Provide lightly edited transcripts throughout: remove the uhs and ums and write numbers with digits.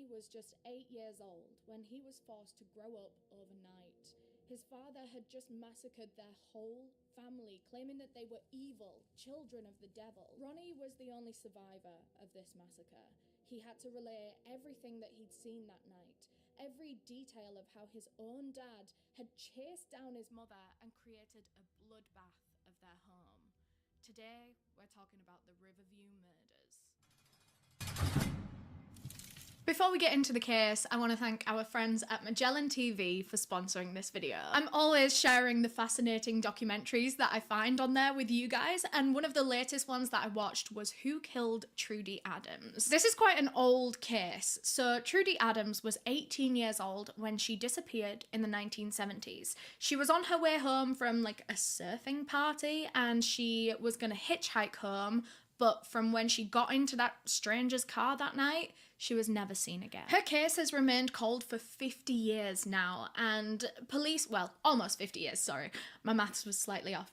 He was just 8 years old when he was forced to grow up overnight. His father had just massacred their whole family, claiming that they were evil, children of the devil. Ronnie was the only survivor of this massacre. He had to relay everything that he'd seen that night, every detail of how his own dad had chased down his mother and created a bloodbath of their home. Today, we're talking about the Riverview murders. Before we get into the case, I want to thank our friends at Magellan TV for sponsoring this video. I'm always sharing the fascinating documentaries that I find on there with you guys, and one of the latest ones that I watched was Who Killed Trudy Adams. This is quite an old case. So Trudy Adams was 18 years old when she disappeared in the 1970s. She was on her way home from like a surfing party and she was gonna hitchhike home, but from when she got into that stranger's car that night, she was never seen again. Her case has remained cold for 50 years now, and police, well, almost 50 years, sorry, my maths was slightly off.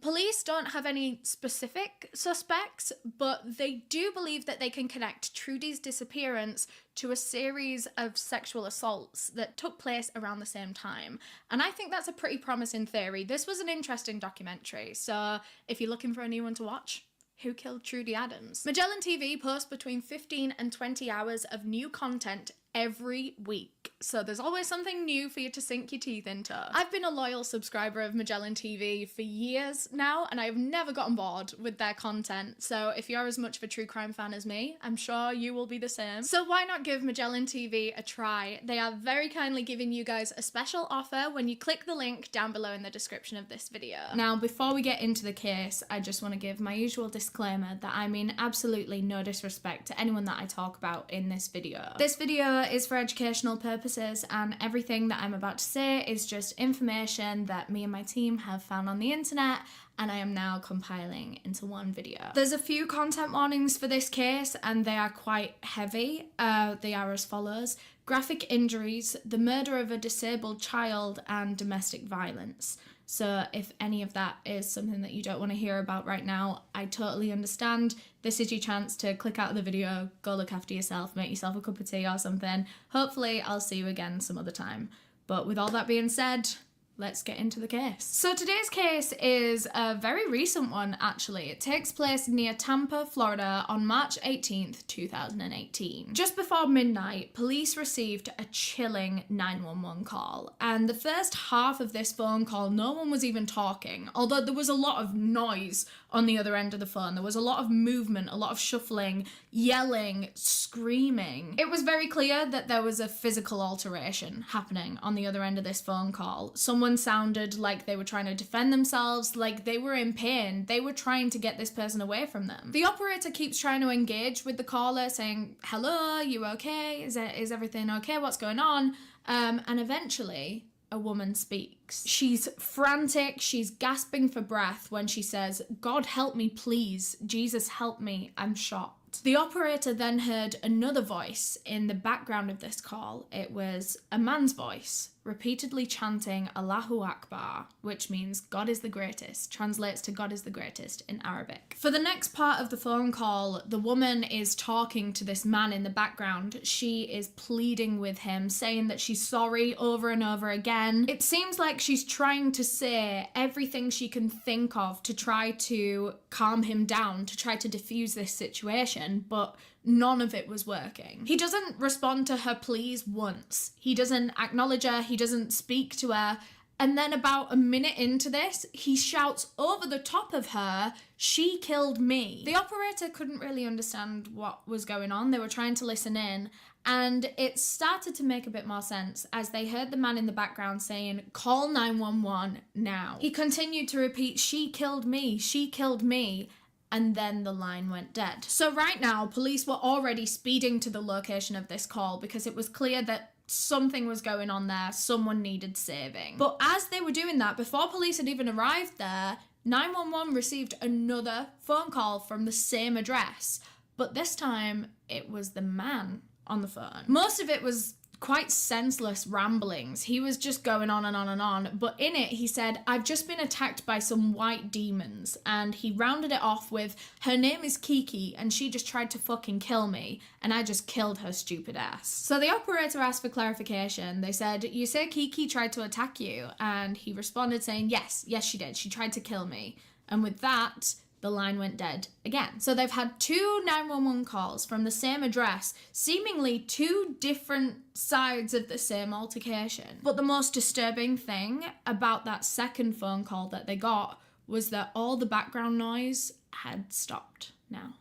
Police don't have any specific suspects, but they do believe that they can connect Trudy's disappearance to a series of sexual assaults that took place around the same time. And I think that's a pretty promising theory. This was an interesting documentary, so if you're looking for a new one to watch, Who Killed Trudy Adams? Magellan TV posts between 15 and 20 hours of new content every week, so there's always something new for you to sink your teeth into. I've been a loyal subscriber of Magellan TV for years now, and I've never gotten bored with their content, so if you're as much of a true crime fan as me, I'm sure you will be the same. So why not give Magellan TV a try? They are very kindly giving you guys a special offer when you click the link down below in the description of this video. Now, before we get into the case, I just want to give my usual disclaimer that I mean absolutely no disrespect to anyone that I talk about in this video. This video is for educational purposes, and everything that I'm about to say is just information that me and my team have found on the internet, and I am now compiling into one video. There's a few content warnings for this case, and they are quite heavy. They are as follows: graphic injuries, the murder of a disabled child, and domestic violence. So if any of that is something that you don't want to hear about right now, I totally understand. This is your chance to click out of the video, go look after yourself, make yourself a cup of tea or something. Hopefully I'll see you again some other time. But with all that being said, let's get into the case. So today's case is a very recent one, actually. It takes place near Tampa, Florida on March 18th, 2018. Just before midnight, police received a chilling 911 call. And the first half of this phone call, no one was even talking, although there was a lot of noise on the other end of the phone. There was a lot of movement, a lot of shuffling, yelling, screaming. It was very clear that there was a physical alteration happening on the other end of this phone call. Someone sounded like they were trying to defend themselves, like they were in pain. They were trying to get this person away from them. The operator keeps trying to engage with the caller, saying, "Hello, you okay? Is everything okay? What's going on?" And eventually, a woman speaks. She's frantic, she's gasping for breath when she says, "God help me, please. Jesus help me, I'm shot." The operator then heard another voice in the background of this call. It was a man's voice, repeatedly chanting Allahu Akbar, which means God is the greatest, translates to God is the greatest in Arabic. For the next part of the phone call, the woman is talking to this man in the background. She is pleading with him, saying that she's sorry over and over again. It seems like she's trying to say everything she can think of to try to calm him down, to try to diffuse this situation, but none of it was working. He doesn't respond to her pleas once. He doesn't acknowledge her, he doesn't speak to her, and then about a minute into this, he shouts over the top of her, "She killed me." The operator couldn't really understand what was going on. They were trying to listen in, and it started to make a bit more sense as they heard the man in the background saying, "Call 911 now." He continued to repeat, "She killed me, she killed me." And then the line went dead. So right now, police were already speeding to the location of this call because it was clear that something was going on there, someone needed saving. But as they were doing that, before police had even arrived there, 911 received another phone call from the same address. But this time, it was the man on the phone. Most of it was quite senseless ramblings. He was just going on and on and on. But in it, he said, I've just been attacked by some white demons. And he rounded it off with, her name is Kiki and she just tried to fucking kill me. And I just killed her stupid ass. So the operator asked for clarification. They said, you say Kiki tried to attack you? And he responded saying, yes, she did. She tried to kill me. And with that, the line went dead again. So they've had 2 911 calls from the same address, seemingly 2 different sides of the same altercation. But the most disturbing thing about that second phone call that they got was that all the background noise had stopped now.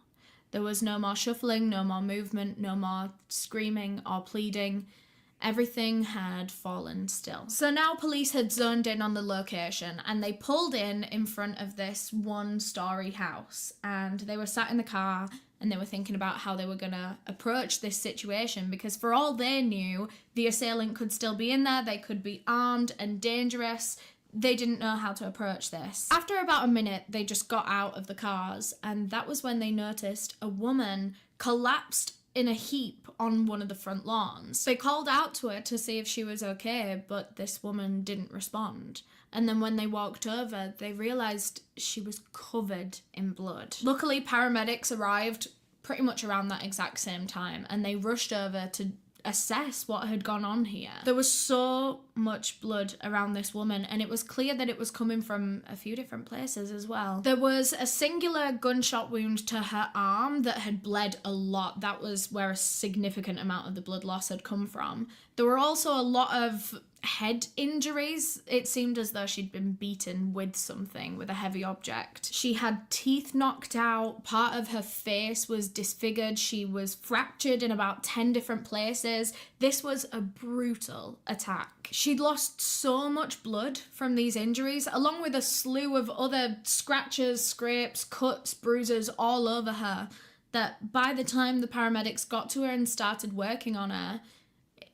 There was no more shuffling, no more movement, no more screaming or pleading. Everything had fallen still. So now police had zoned in on the location and they pulled in front of this 1-story house, and they were sat in the car and they were thinking about how they were gonna approach this situation, because for all they knew, the assailant could still be in there, they could be armed and dangerous. They didn't know how to approach this. After about a minute, they just got out of the cars, and that was when they noticed a woman collapsed in a heap on one of the front lawns. They called out to her to see if she was okay, but this woman didn't respond. And then when they walked over, they realised she was covered in blood. Luckily, paramedics arrived pretty much around that exact same time, and they rushed over to assess what had gone on here. There was so much blood around this woman, and it was clear that it was coming from a few different places as well. There was a singular gunshot wound to her arm that had bled a lot. That was where a significant amount of the blood loss had come from. There were also a lot of head injuries. It seemed as though she'd been beaten with something, with a heavy object. She had teeth knocked out, part of her face was disfigured, she was fractured in about 10 different places. This was a brutal attack. She'd lost so much blood from these injuries, along with a slew of other scratches, scrapes, cuts, bruises all over her, that by the time the paramedics got to her and started working on her,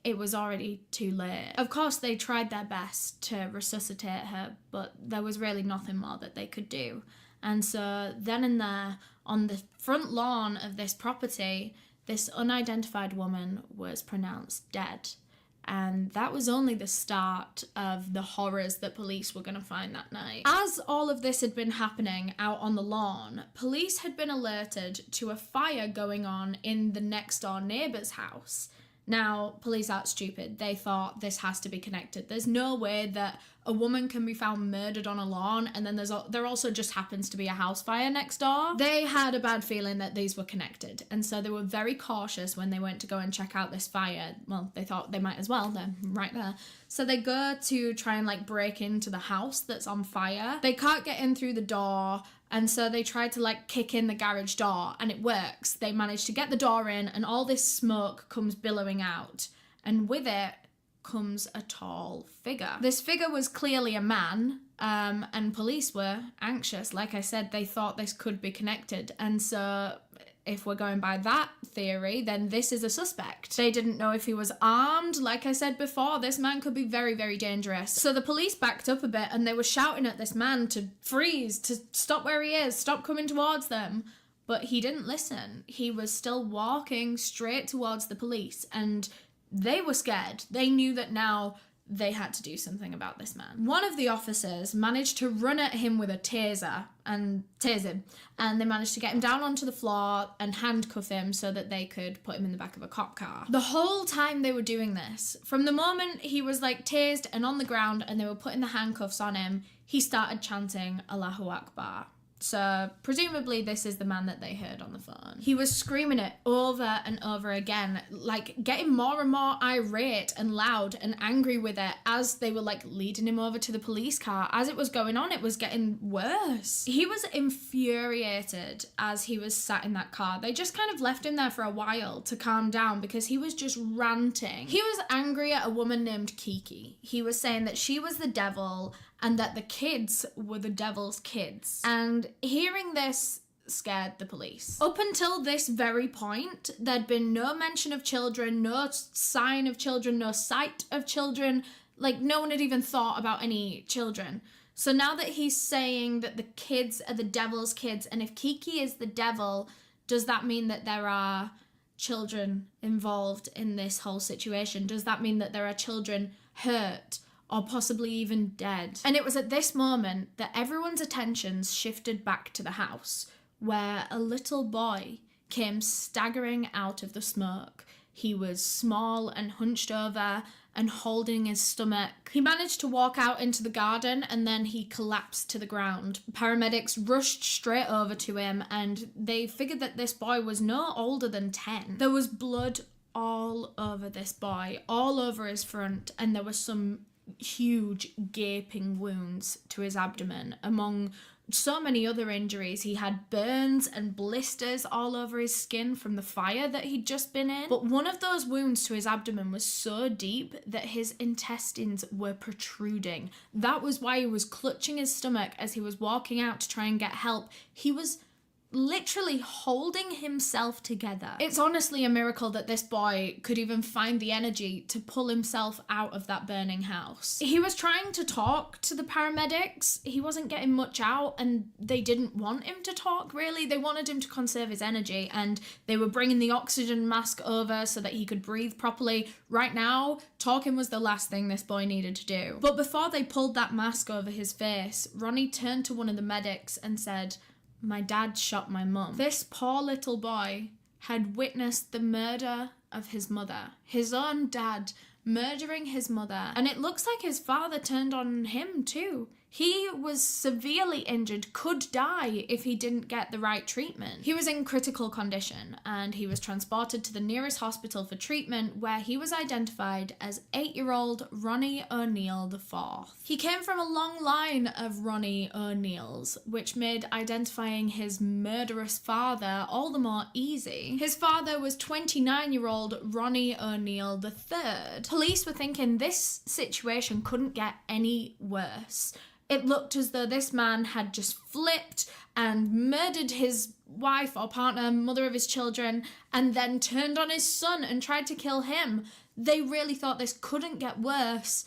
it was already too late. Of course, they tried their best to resuscitate her, but there was really nothing more that they could do. And so then and there, on the front lawn of this property, this unidentified woman was pronounced dead. And that was only the start of the horrors that police were going to find that night. As all of this had been happening out on the lawn, police had been alerted to a fire going on in the next door neighbour's house. Now, police aren't stupid. They thought this has to be connected. There's no way that a woman can be found murdered on a lawn and then there also just happens to be a house fire next door. They had a bad feeling that these were connected, and so they were very cautious when they went to go and check out this fire. Well, they thought they might as well, they're right there. So they go to try and break into the house that's on fire. They can't get in through the door, and so they try to kick in the garage door, and it works. They manage to get the door in, and all this smoke comes billowing out, and with it comes a tall figure. This figure was clearly a man, and police were anxious. Like I said, they thought this could be connected, and so if we're going by that theory, then this is a suspect. They didn't know if he was armed. Like I said before, this man could be very, very dangerous. So the police backed up a bit and they were shouting at this man to freeze, to stop where he is, stop coming towards them. But he didn't listen. He was still walking straight towards the police, and they were scared. They knew that now they had to do something about this man. One of the officers managed to run at him with a taser and tase him, and they managed to get him down onto the floor and handcuff him so that they could put him in the back of a cop car. The whole time they were doing this, from the moment he was tased and on the ground and they were putting the handcuffs on him, he started chanting Allahu Akbar. So presumably this is the man that they heard on the phone. He was screaming it over and over again, getting more and more irate and loud and angry with it as they were leading him over to the police car. As it was going on, it was getting worse. He was infuriated as he was sat in that car. They just kind of left him there for a while to calm down because he was just ranting. He was angry at a woman named Kiki. He was saying that she was the devil and that the kids were the devil's kids. And hearing this scared the police. Up until this very point, there'd been no mention of children, no sign of children, no sight of children. No one had even thought about any children. So now that he's saying that the kids are the devil's kids, and if Kiki is the devil, does that mean that there are children involved in this whole situation? Does that mean that there are children hurt or possibly even dead? And it was at this moment that everyone's attentions shifted back to the house, where a little boy came staggering out of the smoke. He was small and hunched over and holding his stomach. He managed to walk out into the garden and then he collapsed to the ground. Paramedics rushed straight over to him and they figured that this boy was no older than 10. There was blood all over this boy, all over his front, and there were some huge gaping wounds to his abdomen. Among so many other injuries, he had burns and blisters all over his skin from the fire that he'd just been in. But one of those wounds to his abdomen was so deep that his intestines were protruding. That was why he was clutching his stomach as he was walking out to try and get help. He was literally holding himself together. It's honestly a miracle that this boy could even find the energy to pull himself out of that burning house. He was trying to talk to the paramedics. He wasn't getting much out and they didn't want him to talk, really. They wanted him to conserve his energy and they were bringing the oxygen mask over so that he could breathe properly. Right now, talking was the last thing this boy needed to do. But before they pulled that mask over his face, Ronnie turned to one of the medics and said, "My dad shot my mum." This poor little boy had witnessed the murder of his mother. His own dad murdering his mother. And it looks like his father turned on him too. He was severely injured, could die if he didn't get the right treatment. He was in critical condition and he was transported to the nearest hospital for treatment, where he was identified as 8-year-old Ronnie O'Neill IV. He came from a long line of Ronnie O'Neills, which made identifying his murderous father all the more easy. His father was 29-year-old Ronnie O'Neill III. Police were thinking this situation couldn't get any worse. It looked as though this man had just flipped and murdered his wife or partner, mother of his children, and then turned on his son and tried to kill him. They really thought this couldn't get worse,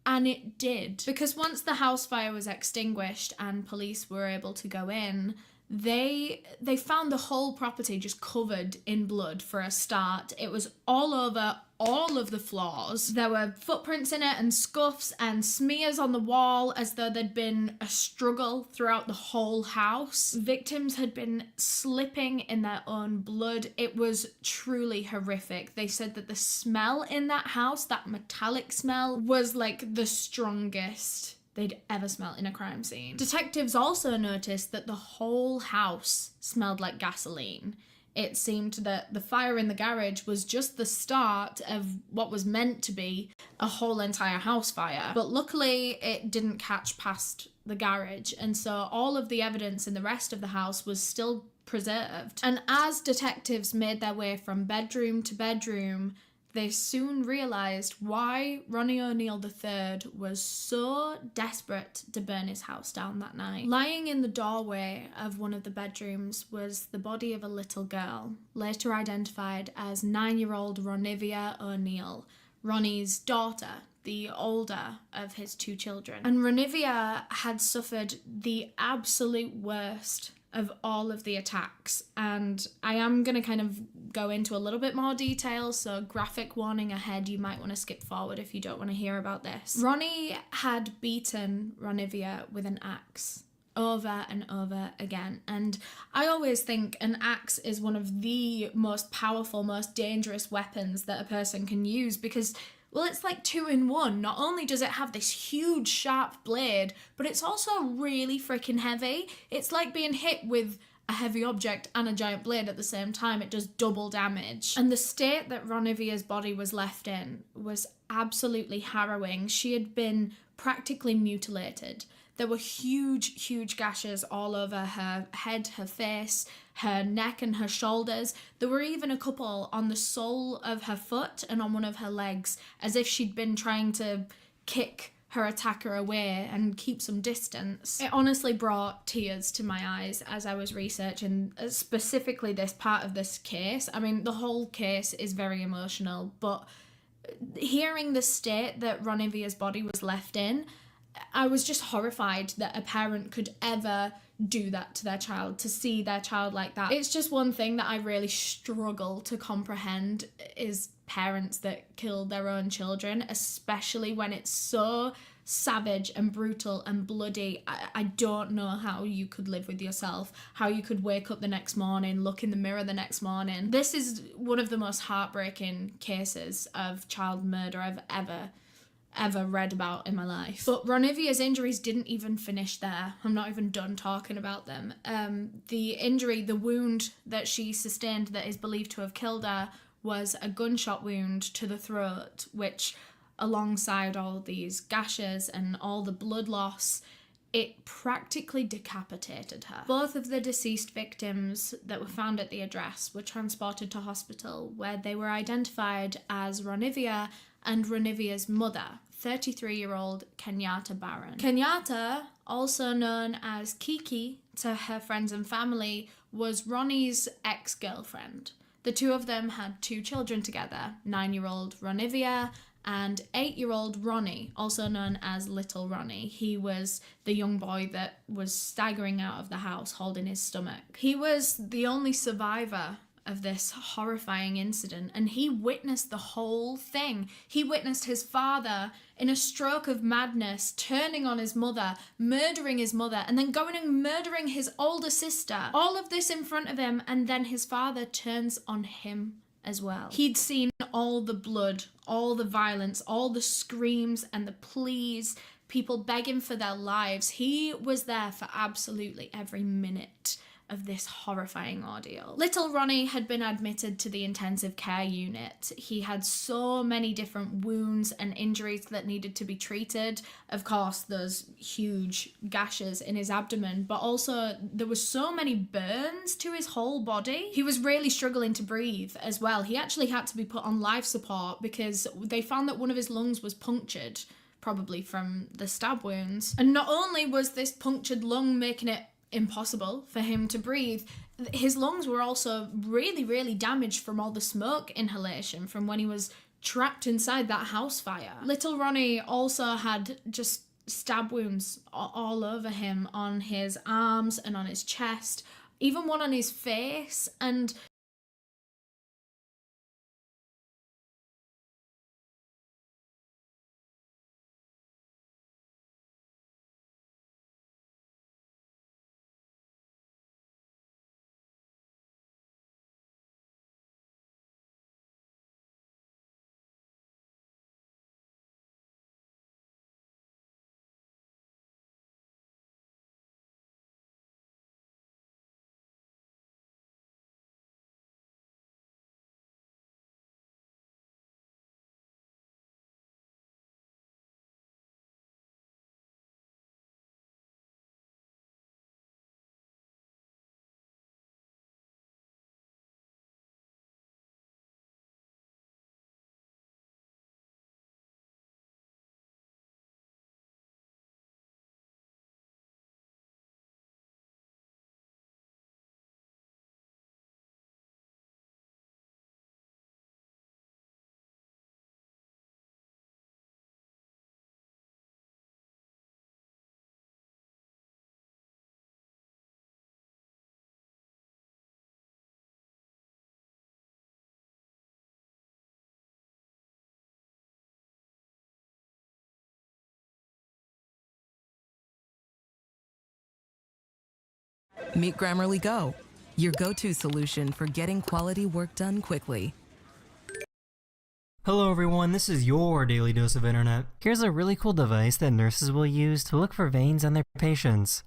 and it did. Because once the house fire was extinguished and police were able to go in, they found the whole property just covered in blood for a start. It was all over all of the floors. There were footprints in it and scuffs and smears on the wall as though there'd been a struggle throughout the whole house. Victims had been slipping in their own blood. It was truly horrific. They said that the smell in that house, that metallic smell, was like the strongest they'd ever smelled in a crime scene. Detectives also noticed that the whole house smelled like gasoline. It seemed that the fire in the garage was just the start of what was meant to be a whole entire house fire. But luckily, it didn't catch past the garage, and so all of the evidence in the rest of the house was still preserved. And as detectives made their way from bedroom to bedroom, they soon realised why Ronnie O'Neill III was so desperate to burn his house down that night. Lying in the doorway of one of the bedrooms was the body of a little girl, later identified as 9-year-old Ronivia O'Neill, Ronnie's daughter, the older of his 2 children. And Ronivia had suffered the absolute worst of all of the attacks, and I am going to kind of go into a little bit more detail, so graphic warning ahead, you might want to skip forward if you don't want to hear about this. Ronnie had beaten Ronivia with an axe over and over again, and I always think an axe is one of the most powerful, most dangerous weapons that a person can use, because well, it's like 2 in 1. Not only does it have this huge sharp blade, but it's also really freaking heavy. It's like being hit with a heavy object and a giant blade at the same time. It does double damage. And the state that Ronivia's body was left in was absolutely harrowing. She had been practically mutilated. There were huge gashes all over her head, her face, her neck and her shoulders. There were even a couple on the sole of her foot and on one of her legs, as if she'd been trying to kick her attacker away and keep some distance. It honestly brought tears to my eyes as I was researching specifically this part of this case. I mean, the whole case is very emotional, but hearing the state that Ronivia's body was left in, I was just horrified that a parent could ever do that to their child, to see their child like that. It's just one thing that I really struggle to comprehend is parents that kill their own children, especially when it's so savage and brutal and bloody. I don't know how you could live with yourself, how you could wake up the next morning, look in the mirror the next morning. This is one of the most heartbreaking cases of child murder I've ever read about in my life. But Ronivia's injuries didn't even finish there. I'm not even done talking about them. The wound that she sustained that is believed to have killed her was a gunshot wound to the throat, which, alongside all these gashes and all the blood loss, it practically decapitated her. Both of the deceased victims that were found at the address were transported to hospital, where they were identified as Ronivia and Ronivia's mother, 33-year-old Kenyatta Barron. Kenyatta, also known as Kiki to her friends and family, was Ronnie's ex-girlfriend. The two of them had 2 children together, 9-year-old Ronivia and 8-year-old Ronnie, also known as Little Ronnie. He was the young boy that was staggering out of the house holding his stomach. He was the only survivor of this horrifying incident, and he witnessed the whole thing. He witnessed his father, in a stroke of madness, turning on his mother, murdering his mother, and then going and murdering his older sister. All of this in front of him, and then his father turns on him as well. He'd seen all the blood, all the violence, all the screams and the pleas, people begging for their lives. He was there for absolutely every minute of this horrifying ordeal. Little Ronnie had been admitted to the intensive care unit. He had so many different wounds and injuries that needed to be treated. Of course, those huge gashes in his abdomen, but also there was so many burns to his whole body. He was really struggling to breathe as well. He actually had to be put on life support because they found that one of his lungs was punctured, probably from the stab wounds. And not only was this punctured lung making it impossible for him to breathe, his lungs were also really damaged from all the smoke inhalation from when he was trapped inside that house fire. Little Ronnie also had just stab wounds all over him, on his arms and on his chest, even one on his face. And Meet Grammarly Go, your go-to solution for getting quality work done quickly. Hello everyone, this is your daily dose of internet. Here's a really cool device that nurses will use to look for veins on their patients.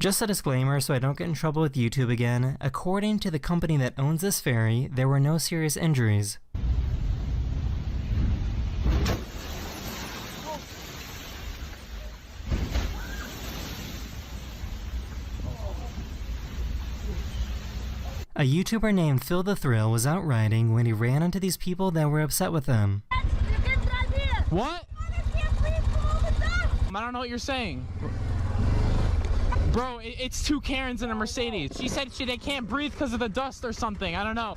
Just a disclaimer so I don't get in trouble with YouTube again, according to the company that owns this ferry, there were no serious injuries. A YouTuber named Phil the Thrill was out riding when he ran into these people that were upset with him. What? I don't know what you're saying. Bro, it's two Karens in a Mercedes. She said they can't breathe because of the dust or something. I don't know.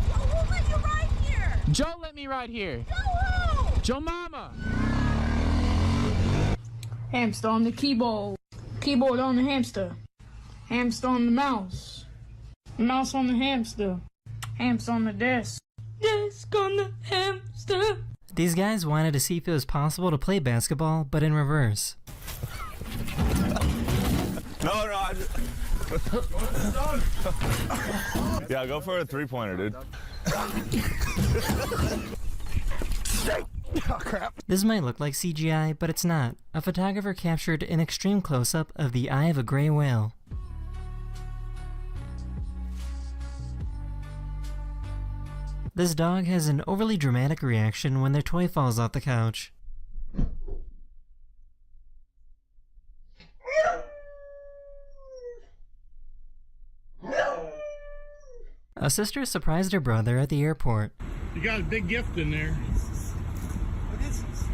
Joe, who let you ride here? Joe let me ride here. Joe who? Joe Mama. Hamster on the keyboard. Keyboard on the hamster. Hamster on the mouse. Mouse on the hamster. Hamster on the desk. Desk on the hamster. These guys wanted to see if it was possible to play basketball, but in reverse. No. Yeah, go for a three-pointer, dude. Oh, crap. This might look like CGI, but it's not. A photographer captured an extreme close-up of the eye of a gray whale. This dog has an overly dramatic reaction when their toy falls off the couch. A sister surprised her brother at the airport. You got a big gift in there. What is this?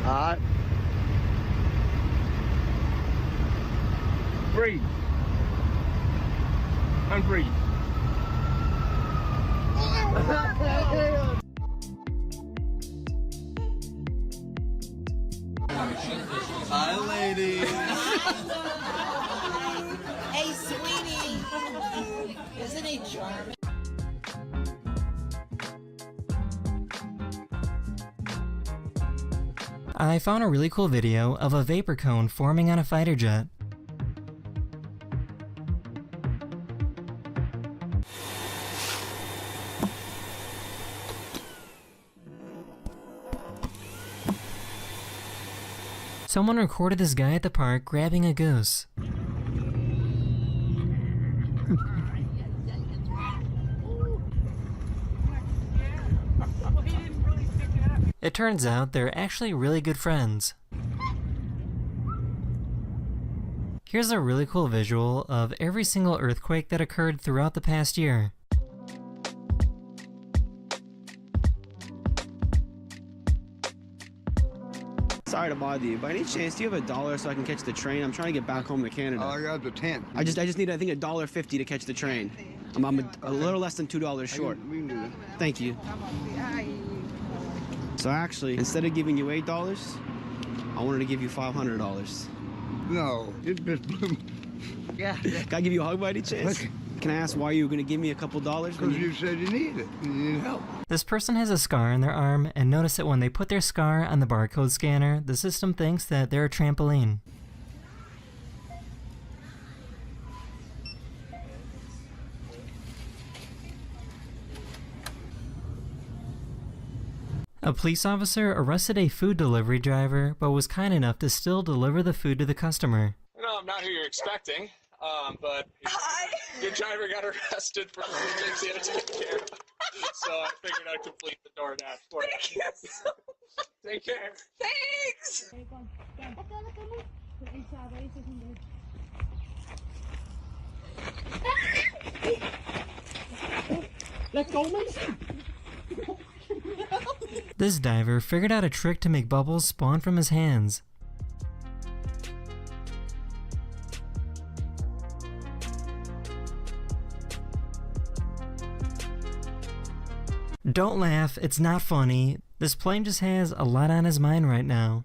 Alright. Breathe. Unbreathe. Hi, ladies. Hey, sweetie. Isn't he charming? I found a really cool video of a vapor cone forming on a fighter jet. Someone recorded this guy at the park grabbing a goose. It turns out they're actually really good friends. Here's a really cool visual of every single earthquake that occurred throughout the past year. Sorry to bother you. By any chance, do you have $1 so I can catch the train? I'm trying to get back home to Canada. I got the 10. I just need, I think, $1.50 to catch the train. I'm a little less than $2 short. We can do that. Thank you. So actually, instead of giving you $8, I wanted to give you $500. No, it just blew. Yeah. Can I give you a hug by any chance? Okay. Can I ask why you were going to give me a couple dollars? Because you said you needed it. You needed help. This person has a scar on their arm, and notice that when they put their scar on the barcode scanner, the system thinks that they're a trampoline. A police officer arrested a food delivery driver, but was kind enough to still deliver the food to the customer. No, I'm not who you're expecting, but your driver got arrested for things he had to take care of. So I figured I'd complete the DoorDash for you. Take care. Thanks! Let's go, man. This diver figured out a trick to make bubbles spawn from his hands. Don't laugh, it's not funny. This plane just has a lot on his mind right now.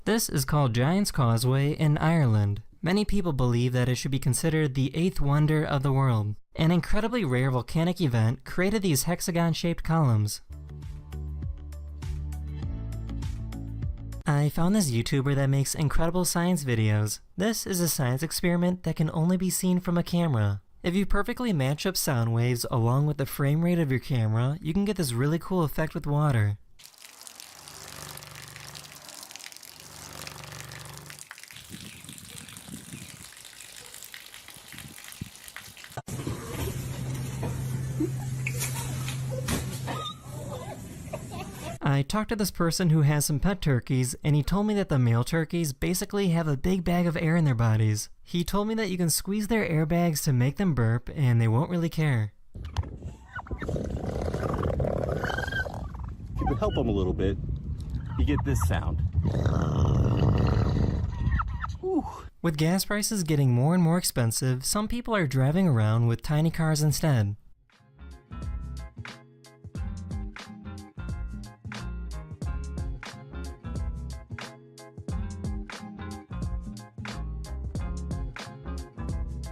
This is called Giant's Causeway in Ireland. Many people believe that it should be considered the 8th wonder of the world. An incredibly rare volcanic event created these hexagon-shaped columns. I found this YouTuber that makes incredible science videos. This is a science experiment that can only be seen from a camera. If you perfectly match up sound waves along with the frame rate of your camera, you can get this really cool effect with water. I talked to this person who has some pet turkeys, and he told me that the male turkeys basically have a big bag of air in their bodies. He told me that you can squeeze their airbags to make them burp, and they won't really care. If you help them a little bit, you get this sound. Whew. With gas prices getting more and more expensive, some people are driving around with tiny cars instead.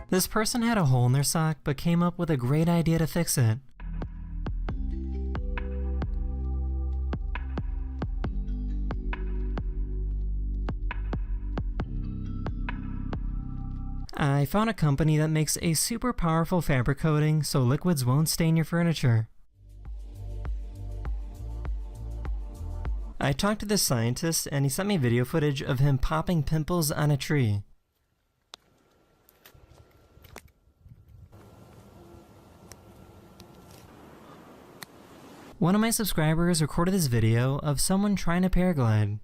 This person had a hole in their sock, but came up with a great idea to fix it. I found a company that makes a super powerful fabric coating so liquids won't stain your furniture. I talked to this scientist and he sent me video footage of him popping pimples on a tree. One of my subscribers recorded this video of someone trying to paraglide.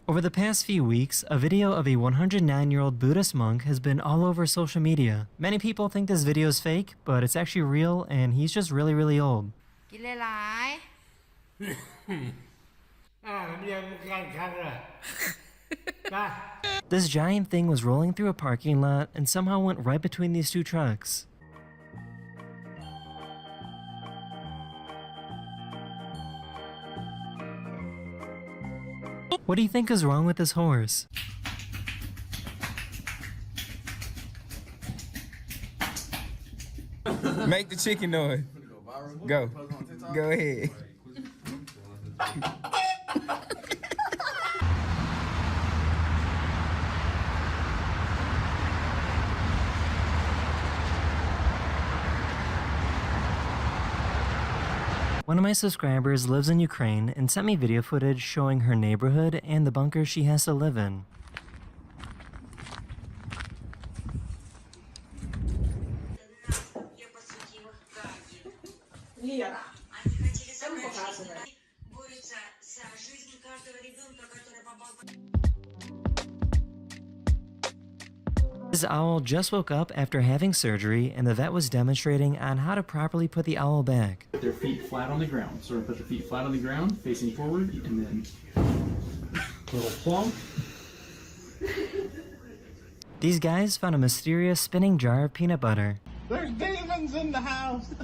Over the past few weeks, a video of a 109-year-old Buddhist monk has been all over social media. Many people think this video is fake, but it's actually real and he's just really, really old. This giant thing was rolling through a parking lot and somehow went right between these two trucks. What do you think is wrong with this horse? Make the chicken noise. Go. Go ahead. One of my subscribers lives in Ukraine and sent me video footage showing her neighborhood and the bunker she has to live in. This owl just woke up after having surgery and the vet was demonstrating on how to properly put the owl back. Put their feet flat on the ground. So put their feet flat on the ground, facing forward, and then a little plump. These guys found a mysterious spinning jar of peanut butter. There's demons in the house.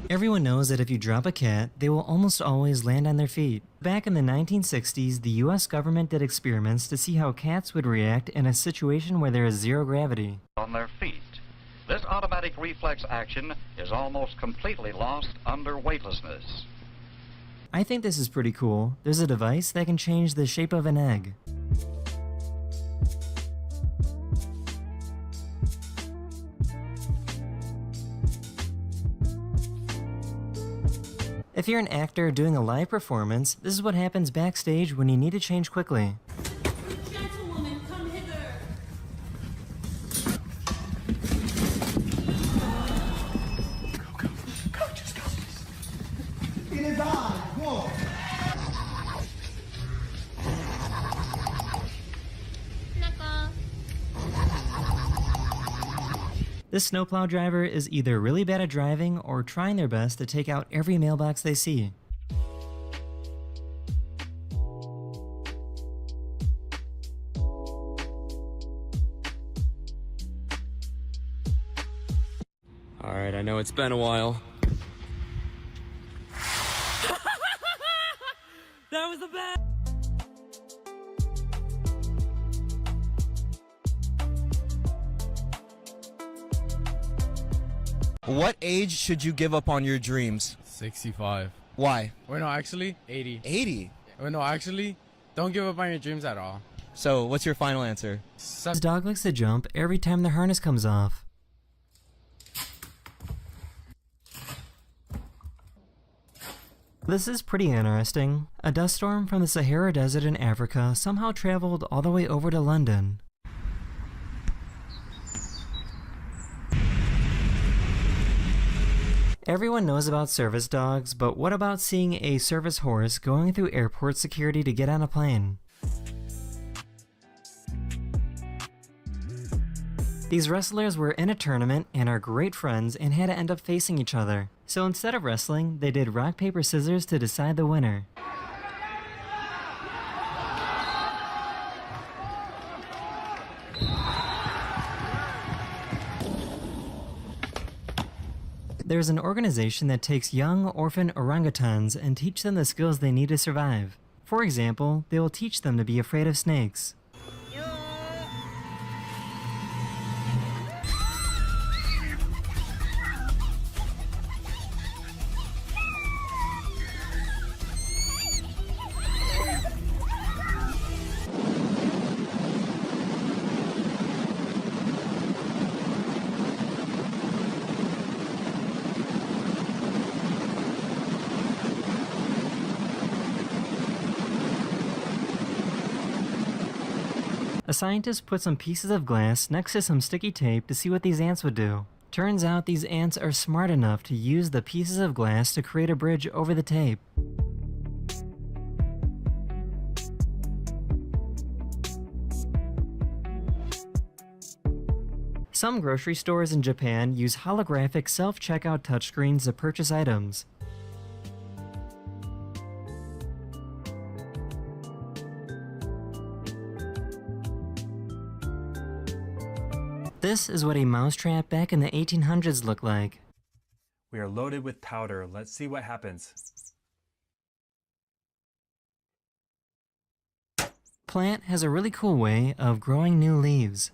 Everyone knows that if you drop a cat, they will almost always land on their feet. Back in the 1960s, the US government did experiments to see how cats would react in a situation where there is zero gravity. On their feet. This automatic reflex action is almost completely lost under weightlessness. I think this is pretty cool. There's a device that can change the shape of an egg. If you're an actor doing a live performance, this is what happens backstage when you need to change quickly. Gentlewoman, come hither. Go, just go. It is I, Wolf. This snowplow driver is either really bad at driving or trying their best to take out every mailbox they see. Alright, I know it's been a while. What age should you give up on your dreams? 65. Why? Wait, no, actually, 80. 80? Wait, no, actually, don't give up on your dreams at all. So, what's your final answer? This dog likes to jump every time the harness comes off. This is pretty interesting. A dust storm from the Sahara Desert in Africa somehow traveled all the way over to London. Everyone knows about service dogs, but what about seeing a service horse going through airport security to get on a plane? These wrestlers were in a tournament and are great friends and had to end up facing each other. So instead of wrestling, they did rock, paper, scissors to decide the winner. There's an organization that takes young orphan orangutans and teach them the skills they need to survive. For example, they will teach them to be afraid of snakes. A scientist put some pieces of glass next to some sticky tape to see what these ants would do. Turns out these ants are smart enough to use the pieces of glass to create a bridge over the tape. Some grocery stores in Japan use holographic self-checkout touchscreens to purchase items. This is what a mousetrap back in the 1800s looked like. We are loaded with powder. Let's see what happens. Plant has a really cool way of growing new leaves.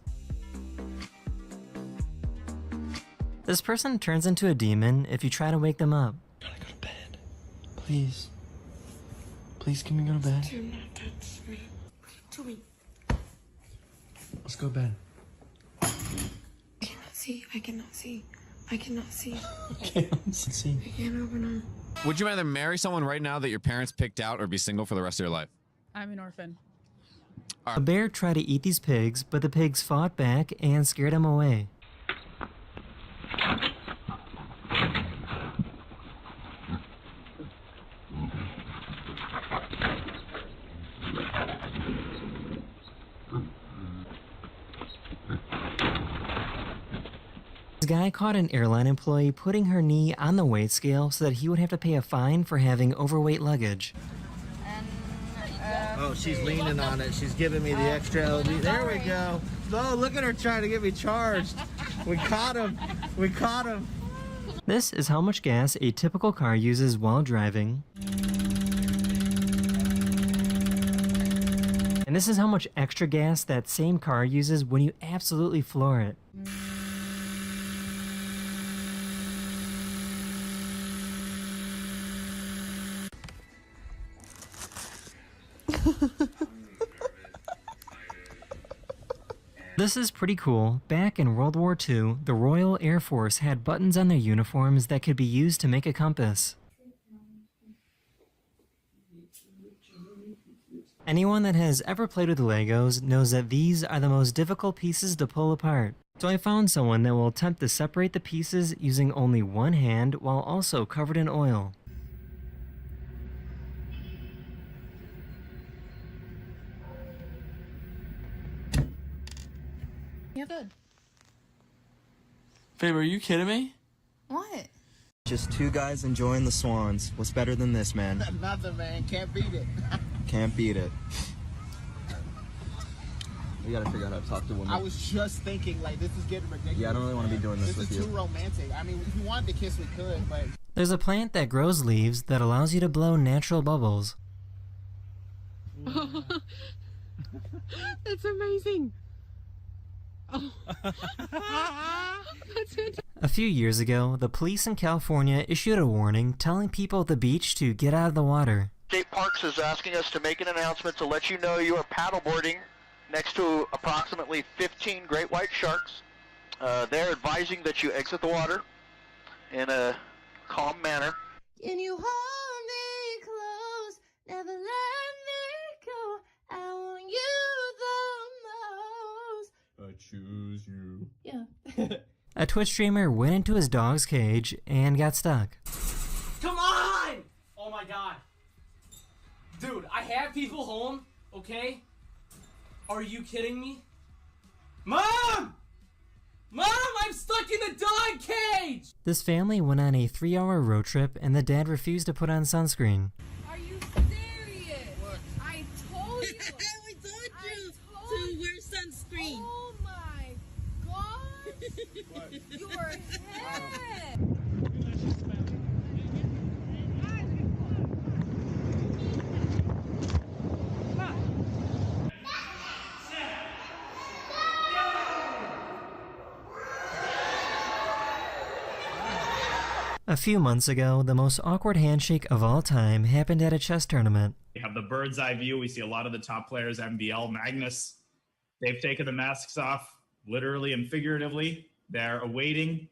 This person turns into a demon if you try to wake them up. Gotta go to bed. Please. Please, can we go to bed? Do not touch me. What are you doing? Let's go to bed. I cannot see. I cannot see. I cannot see. I can't see. I can't open them. Would you rather marry someone right now that your parents picked out or be single for the rest of your life? I'm an orphan. A bear tried to eat these pigs, but the pigs fought back and scared him away. This guy caught an airline employee putting her knee on the weight scale so that he would have to pay a fine for having overweight luggage. Oh, she's leaning on it. She's giving me the extra LB. There we go. Oh, look at her trying to get me charged. We caught him. We caught him. This is how much gas a typical car uses while driving. And this is how much extra gas that same car uses when you absolutely floor it. This is pretty cool. Back in World War II, the Royal Air Force had buttons on their uniforms that could be used to make a compass. Anyone that has ever played with Legos knows that these are the most difficult pieces to pull apart. So I found someone that will attempt to separate the pieces using only one hand while also covered in oil. You're good. Babe, are you kidding me? What? Just two guys enjoying the swans. What's better than this, man? Nothing, man. Can't beat it. Can't beat it. We gotta figure out how to talk to women. I was just thinking, like, this is getting ridiculous. Yeah, I don't really want to be doing this with This you. is too romantic. I mean, if you wanted to kiss, we could, but... There's a plant that grows leaves that allows you to blow natural bubbles. That's amazing. Oh. That's fantastic. A few years ago, the police in California issued a warning telling people at the beach to get out of the water. State Parks is asking us to make an announcement to let you know you are paddleboarding next to approximately 15 great white sharks. They're advising that you exit the water in a calm manner. Can you hold me close? Never let me go. I want you the most. I choose you. Yeah. A Twitch streamer went into his dog's cage and got stuck. Come on! Oh my god. Dude, I have people home, okay? Are you kidding me? Mom! Mom, I'm stuck in the dog cage! This family went on a 3-hour road trip and the dad refused to put on sunscreen. Are you serious? What? I told you. I told you to wear sunscreen. Oh my gosh. Your head. A few months ago, the most awkward handshake of all time happened at a chess tournament. We have the bird's eye view. We see a lot of the top players, MBL, Magnus. They've taken the masks off, literally and figuratively. They're awaiting.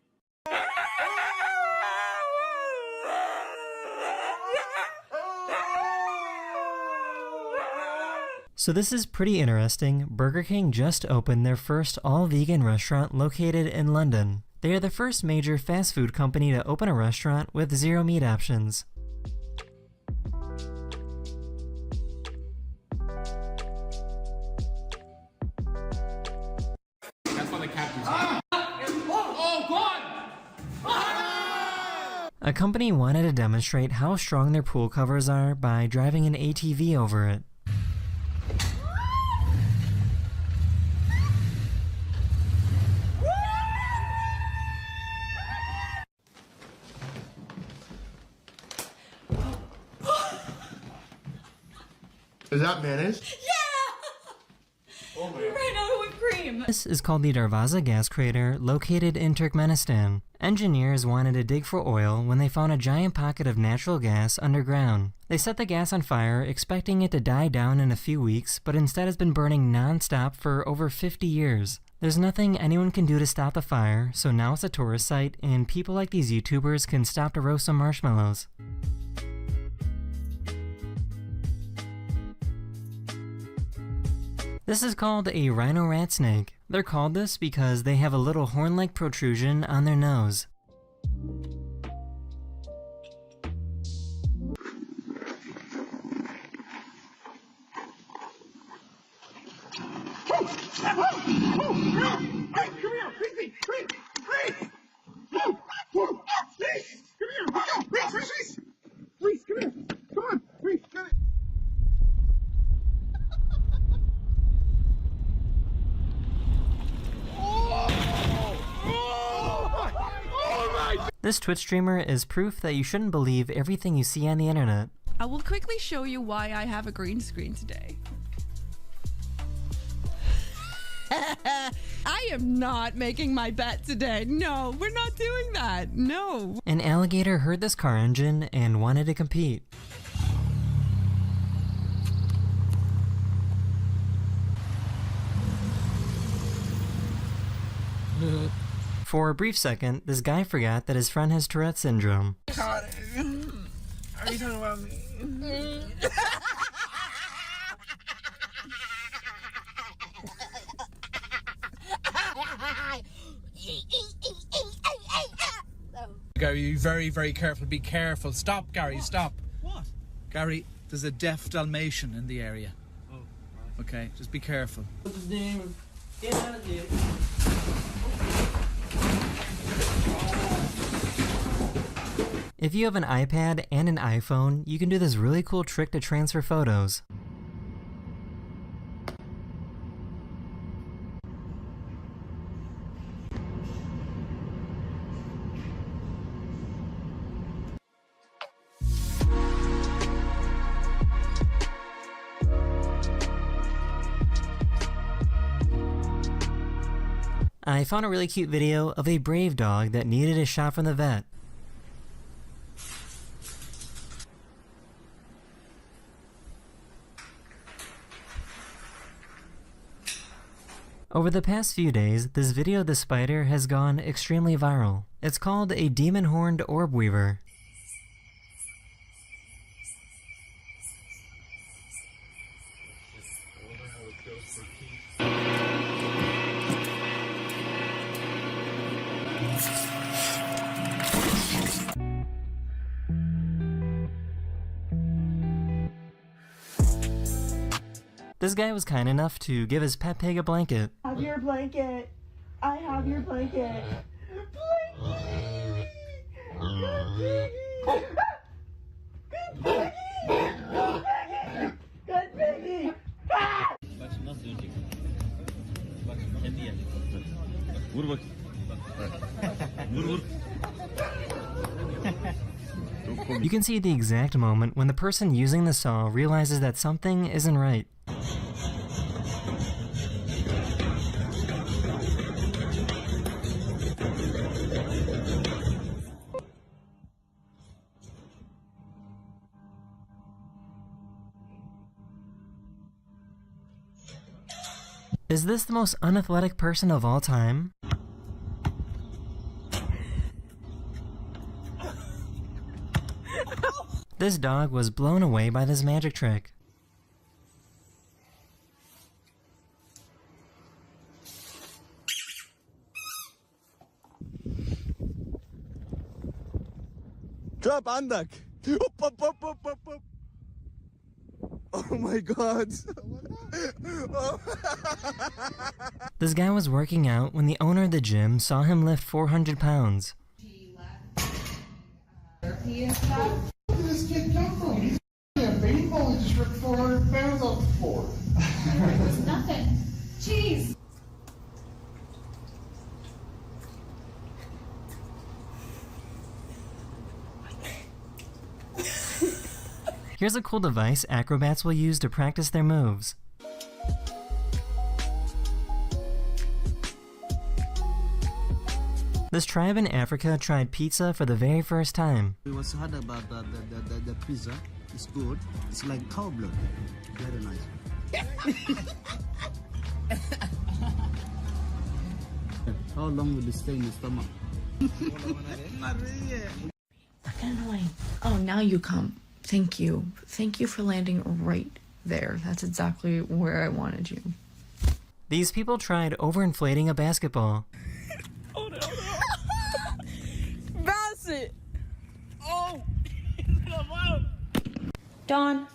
So this is pretty interesting. Burger King just opened their first all-vegan restaurant located in London. They are the first major fast food company to open a restaurant with 0 meat options. That's why the captain's Oh God! A company wanted to demonstrate how strong their pool covers are by driving an ATV over it. Is that mayonnaise? Yeah! We ran out of whipped cream. This is called the Darvaza gas crater located in Turkmenistan. Engineers wanted to dig for oil when they found a giant pocket of natural gas underground. They set the gas on fire expecting it to die down in a few weeks, but instead has been burning non-stop for over 50 years. There's nothing anyone can do to stop the fire, so now it's a tourist site and people like these YouTubers can stop to roast some marshmallows. This is called a rhino rat snake. They're called this because they have a little horn-like protrusion on their nose. This Twitch streamer is proof that you shouldn't believe everything you see on the internet. I will quickly show you why I have a green screen today. I am not making my bet today. No, we're not doing that. No. An alligator heard this car engine and wanted to compete. For a brief second, this guy forgot that his friend has Tourette's syndrome. Are you talking about me? Gary, very, very careful. Be careful. Stop, Gary, What? stop. What? Gary, there's a deaf Dalmatian in the area. Oh, right. Okay, just be careful. What's his name? Get out of there. If you have an iPad and an iPhone, you can do this really cool trick to transfer photos. I found a really cute video of a brave dog that needed a shot from the vet. Over the past few days, this video of the spider has gone extremely viral. It's called a demon-horned orb weaver. This guy was kind enough to give his pet pig a blanket. I have your blanket. I have your blanket. Blanket. Good piggy. Good piggy. Good piggy. Good piggy. Ah! You can see the exact moment when the person using the saw realizes that something isn't right. Is this the most unathletic person of all time? This dog was blown away by this magic trick. Drop andak. Up, up, up, up, up. Oh my god. This guy was working out when the owner of the gym saw him lift 400 pounds. Where did this kid come from? He's a baseball. He just ripped 400 pounds off the floor. It was nothing. Jeez. Here's a cool device acrobats will use to practice their moves. This tribe in Africa tried pizza for the very first time. We was heard about the pizza. It's good. It's like cow blood. Very nice. How long will it stay in the stomach? Fucking annoying. Oh, now you come. Thank you. Thank you for landing right there. That's exactly where I wanted you. These people tried overinflating a basketball. Oh no, no. Bassett! Oh! Dawn,